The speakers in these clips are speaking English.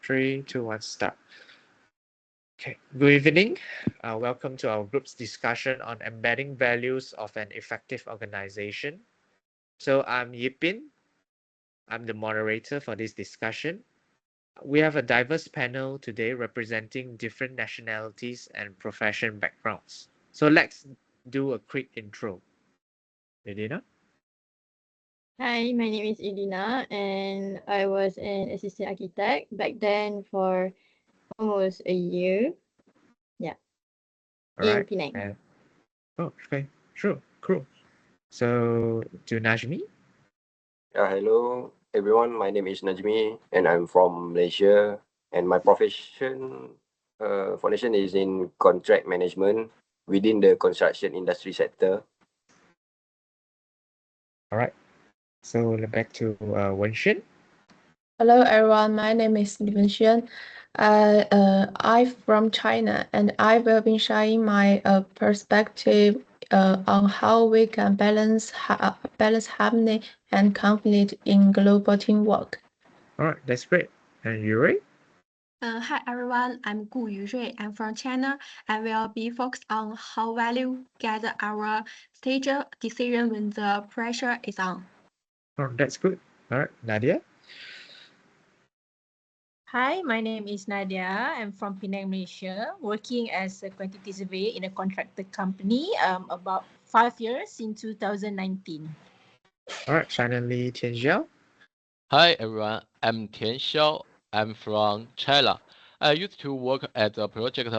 Three, two, one, start. Okay, good evening. Welcome to our group's discussion on embedding values of an effective organization. So I'm Yipin. I'm the moderator for this discussion. We have a diverse panel today representing different nationalities and profession backgrounds. So let's do a quick intro. Medina? Hi, my name is Elina, and I was an assistant architect back then for almost a year. Yeah, All in right. Penang. And oh, okay, sure, cool. So to Najmi? Hello everyone. My name is Najmi and I'm from Malaysia. And my profession foundation is in contract management within the construction industry sector. All right. So back to Wenshin. Hello everyone, my name is Li Wenxuan. I'm from China and I will be sharing my perspective on how we can balance harmony and conflict in global teamwork. All right, that's great. And Yuri? Hi everyone, I'm Gu Yurui. I'm from China and will be focused on how value guide our stage decision when the pressure is on. Oh, that's good. All right, Nadia? Hi, my name is Nadia. I'm from Penang, Malaysia, working as a quantity surveyor in a contractor company about 5 years in 2019. All right, finally, Tianxiao. Hi everyone, I'm Tian Xiao. I'm from China. I used to work as a project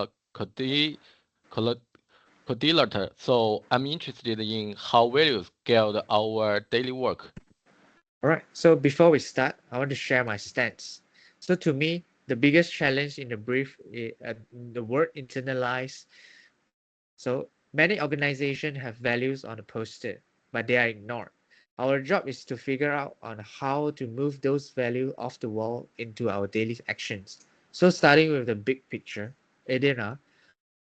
coordinator, so I'm interested in how values guide our daily work. All right, so before we start, I want to share my stance. So to me, the biggest challenge in the brief is the word internalize. So many organizations have values on a poster, but they are ignored. Our job is to figure out on how to move those values off the wall into our daily actions. So starting with the big picture, Edina,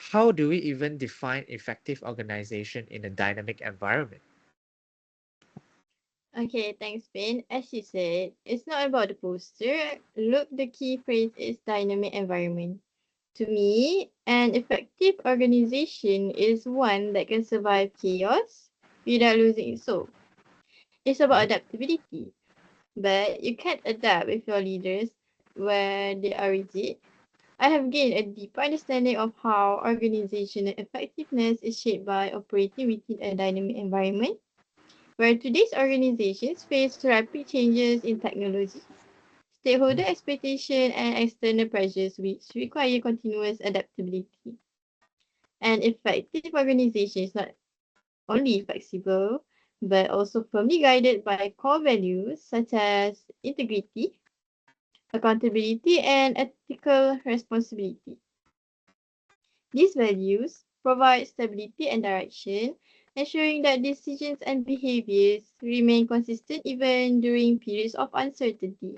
how do we even define effective organization in a dynamic environment? Okay, thanks, Ben. As you said, it's not about the poster. Look, the key phrase is dynamic environment. To me, an effective organization is one that can survive chaos without losing its soul. It's about adaptability, but you can't adapt with your leaders where they are rigid. I have gained a deeper understanding of how organizational effectiveness is shaped by operating within a dynamic environment, where today's organizations face rapid changes in technology, stakeholder expectation, and external pressures which require continuous adaptability. An effective organization is not only flexible, but also firmly guided by core values such as integrity, accountability, and ethical responsibility. These values provide stability and direction, ensuring that decisions and behaviors remain consistent even during periods of uncertainty.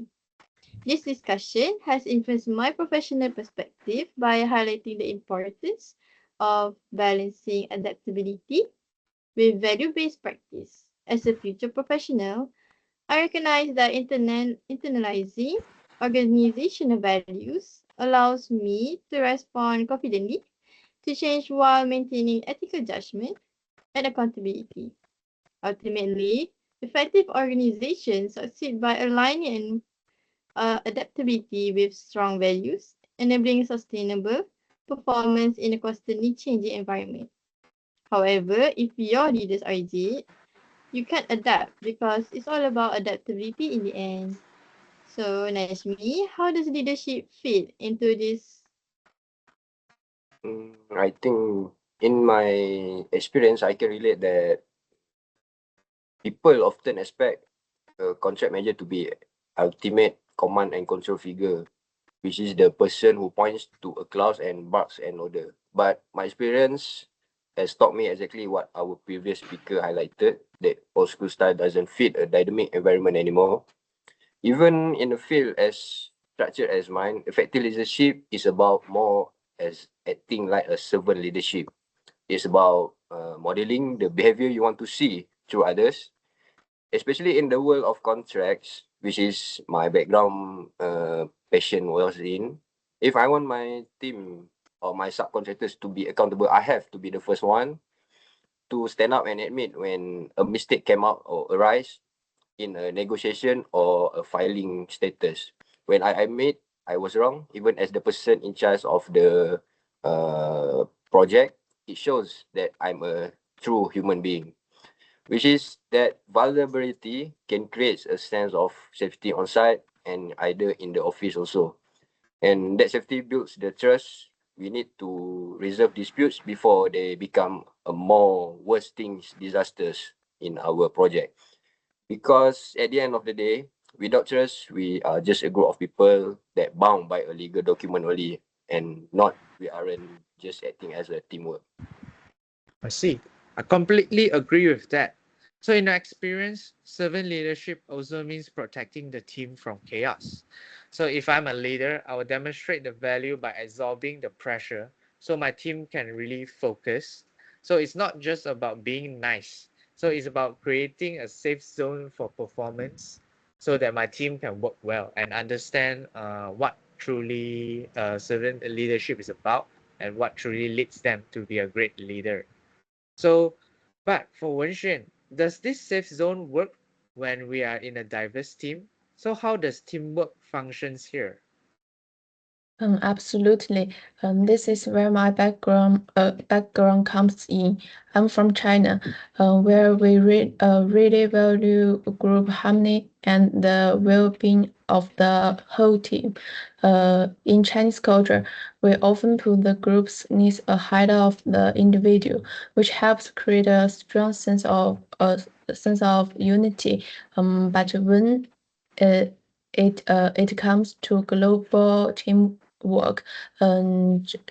This discussion has influenced my professional perspective by highlighting the importance of balancing adaptability with value-based practice. As a future professional, I recognize that internalizing organizational values allows me to respond confidently to change while maintaining ethical judgment and accountability. Ultimately, effective organizations succeed by aligning adaptability with strong values, enabling sustainable performance in a constantly changing environment. However, if your leaders are rigid, you can't adapt because it's all about adaptability in the end. So, Najmi, how does leadership fit into this? I think in my experience, I can relate that people often expect a contract manager to be ultimate command and control figure, which is the person who points to a clause and barks an order. But my experience has taught me exactly what our previous speaker highlighted, that old school style doesn't fit a dynamic environment anymore. Even in a field as structured as mine, effective leadership is about more as acting like a servant leadership. It's about modeling the behavior you want to see through others, especially in the world of contracts. which is my background passion was in. If I want my team or my subcontractors to be accountable, I have to be the first one to stand up and admit when a mistake came out or arise in a negotiation or a filing status. When I admit I was wrong, even as the person in charge of the project, it shows that I'm a true human being, which is that vulnerability can create a sense of safety on site and either in the office also. And that safety builds the trust. We need to resolve disputes before they become a more worse things, disasters in our project. Because at the end of the day, without trust, we are just a group of people that bound by a legal document only, and not we aren't just acting as a teamwork. I see. I completely agree with that. So in our experience, servant leadership also means protecting the team from chaos. So if I'm a leader, I will demonstrate the value by absorbing the pressure so my team can really focus. So it's not just about being nice. So it's about creating a safe zone for performance so that my team can work well and understand what truly servant leadership is about and what truly leads them to be a great leader. So, but for Wenxuan, does this safe zone work when we are in a diverse team? So how does teamwork functions here? Absolutely. This is where my background comes in. I'm from China, where we really value group harmony and the well-being of the whole team. In Chinese culture, we often put the group's needs ahead of the individual, which helps create a strong sense of unity. But when it comes to global teamwork,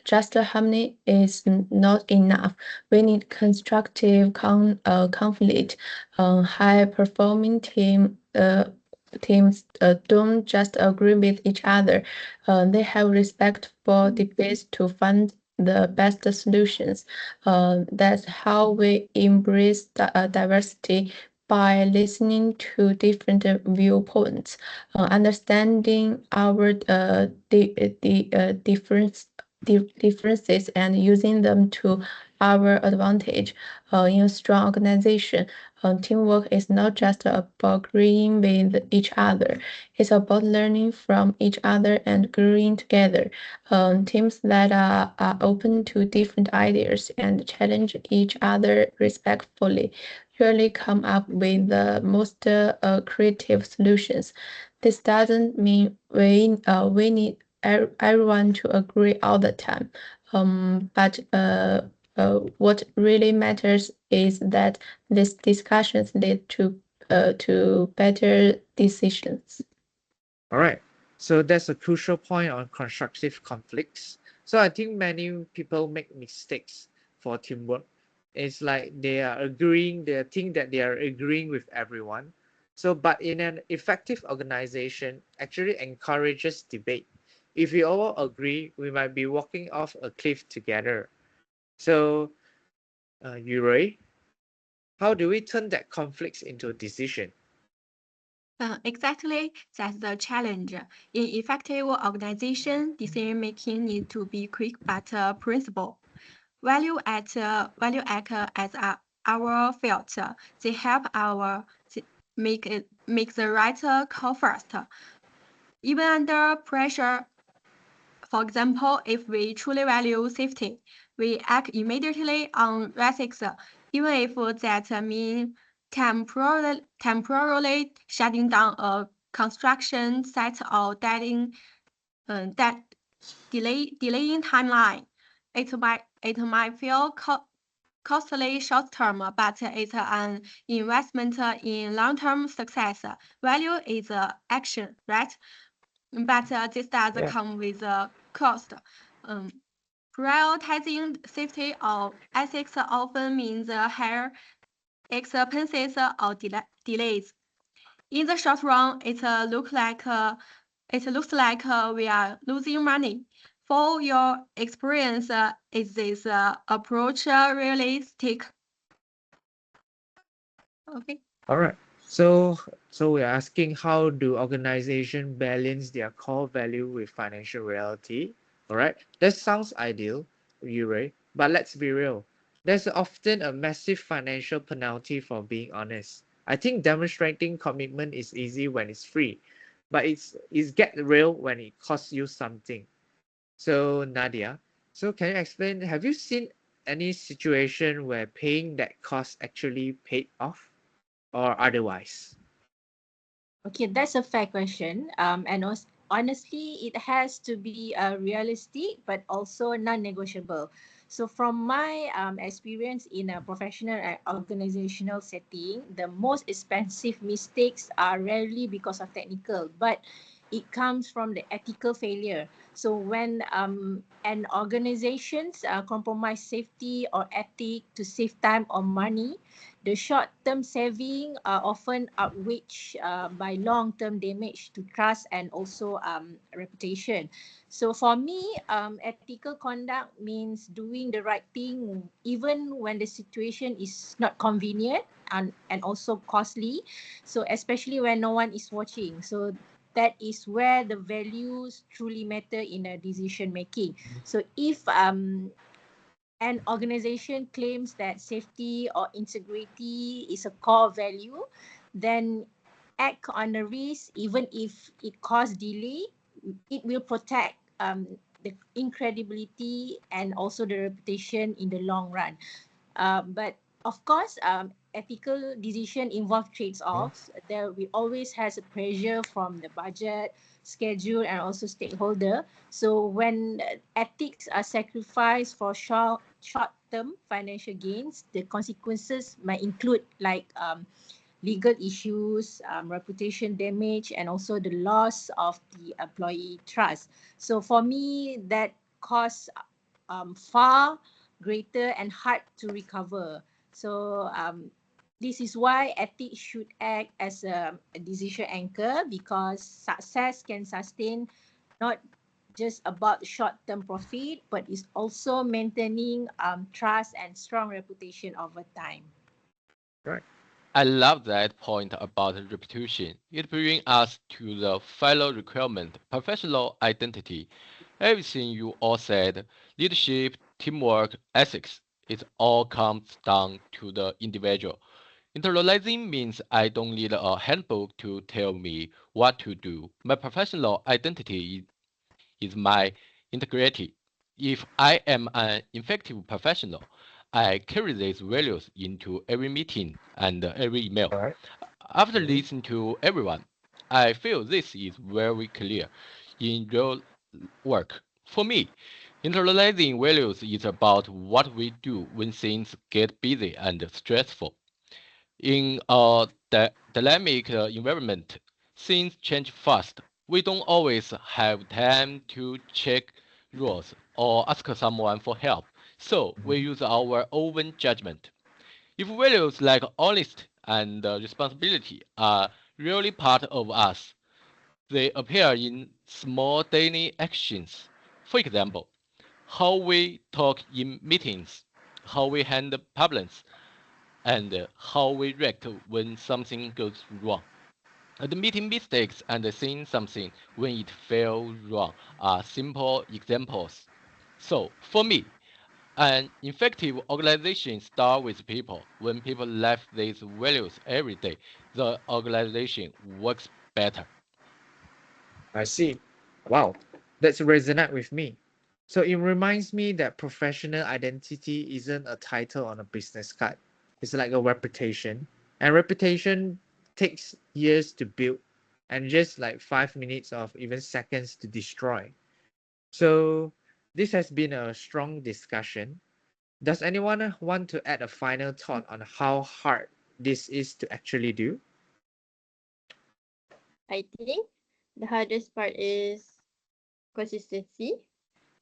just harmony is not enough. We need constructive conflict. High performing teams don't just agree with each other. They have respect for debates to find the best solutions. That's how we embrace diversity by listening to different viewpoints, understanding our differences and using them to our advantage. In a strong organization, teamwork is not just about agreeing with each other. It's about learning from each other and growing together. Teams that are open to different ideas and challenge each other respectfully really come up with the most creative solutions. This doesn't mean we need everyone to agree all the time. But what really matters is that these discussions lead to better decisions. All right. So that's a crucial point on constructive conflicts. So I think many people make mistakes for teamwork. It's like they think that they are agreeing with everyone. So, but in an effective organization, actually encourages debate. If we all agree, we might be walking off a cliff together. So, Yurei, how do we turn that conflicts into a decision? Exactly, that's the challenge. In effective organization, decision making needs to be quick but principled. Value act as our filter. They help make the right call first. Even under pressure, for example, if we truly value safety, we act immediately on risks, even if that means temporarily shutting down a construction site or delaying timeline. It might feel costly short term, but it's an investment in long term success. Value is action, right? But this does Yeah. come with a cost. Prioritizing safety or ethics often means higher expenses or delays. In the short run, it looks like we are losing money. For your experience, is this approach realistic? Okay. All right. So, so we're asking, how do organizations balance their core value with financial reality? All right, that sounds ideal, Yuri, but let's be real. There's often a massive financial penalty for being honest. I think demonstrating commitment is easy when it's free, but it's get real when it costs you something. So Nadia, so can you explain, have you seen any situation where paying that cost actually paid off or otherwise? Okay, that's a fair question. And honestly, it has to be realistic but also non-negotiable. So, from my experience in a professional and organizational setting, the most expensive mistakes are rarely because of technical, but it comes from the ethical failure. So, when an organizations compromise safety or ethic to save time or money, the short-term saving are often outweighed by long-term damage to trust and also reputation. So for me, ethical conduct means doing the right thing even when the situation is not convenient and also costly. So especially when no one is watching. So that is where the values truly matter in a decision making. So if an organization claims that safety or integrity is a core value, then act on the risk, even if it causes delay. It will protect the incredibility and also the reputation in the long run. But of course, ethical decision involve trades-offs. There will always has a pressure from the budget, schedule, and also stakeholder. So when ethics are sacrificed for short-term financial gains, the consequences might include like legal issues, reputation damage, and also the loss of the employee trust. So for me, that costs far greater and hard to recover. So this is why ethics should act as a decision anchor, because success can sustain not just about short-term profit, but is also maintaining trust and strong reputation over time. Right. I love that point about reputation. It brings us to the final requirement, professional identity. Everything you all said, leadership, teamwork, ethics, it all comes down to the individual. Internalizing means I don't need a handbook to tell me what to do. My professional identity is my integrity. If I am an effective professional, I carry these values into every meeting and every email. All right. After listening to everyone, I feel this is very clear in real work. For me, internalizing values is about what we do when things get busy and stressful. In a dynamic environment, things change fast. We don't always have time to check rules or ask someone for help, so we use our own judgment. If values like honesty and responsibility are really part of us, they appear in small daily actions. For example, how we talk in meetings, how we handle problems, and how we react when something goes wrong. Admitting mistakes and saying something when it fell wrong are simple examples. So, for me, an effective organization starts with people. When people live these values every day, the organization works better. I see. Wow, that's resonate with me. So it reminds me that professional identity isn't a title on a business card. It's like a reputation. And reputation takes years to build and just like 5 minutes of even seconds to destroy. So this has been a strong discussion. Does anyone want to add a final thought on how hard this is to actually do? I think the hardest part is consistency.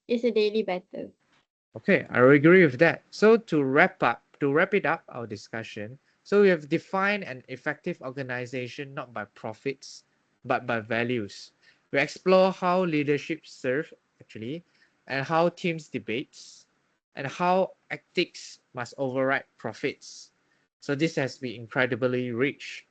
It's a daily battle. Okay, I agree with that. So to wrap it up our discussion, so we have defined an effective organization not by profits, but by values. We explore how leadership serve actually, and how teams debates, and how ethics must override profits. So this has been incredibly rich.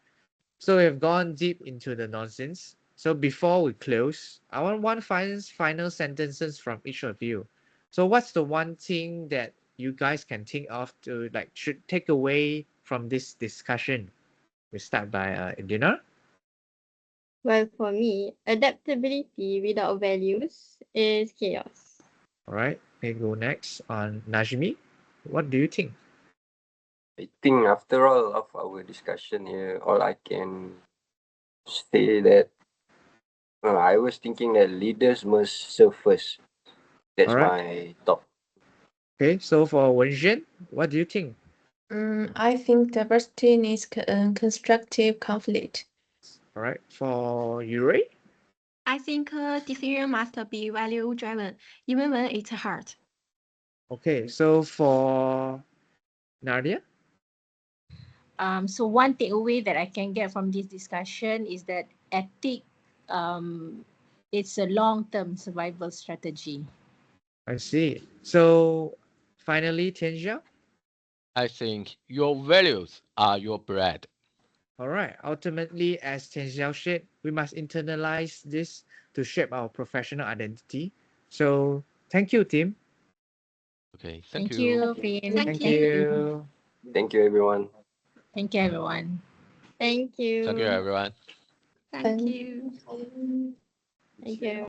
So we've gone deep into the nonsense. So before we close, I want one final sentences from each of you. So what's the one thing that you guys can think of to like should take away from this discussion? We start by Indina. Well, for me, adaptability without values is chaos. All right, we go next on Najmi. What do you think? I think after all of our discussion here, all I can say that I was thinking that leaders must serve first. That's All right. my thought. Okay, so for Wenxian, what do you think? I think diversity needs constructive conflict. All right, for Yuri. I think decision must be value driven, even when it's hard. Okay, so for Nadia. So one takeaway that I can get from this discussion is that ethic, it's a long-term survival strategy. I see. So finally, Tianxiao. I think your values are your bread. All right. Ultimately, as Tianxiao said, we must internalize this to shape our professional identity. So thank you, team. Okay, Thank you, Finn. Thank you. Thank you, everyone. Thank you, everyone. Thank you. Thank you, everyone. Thank you. Thank you.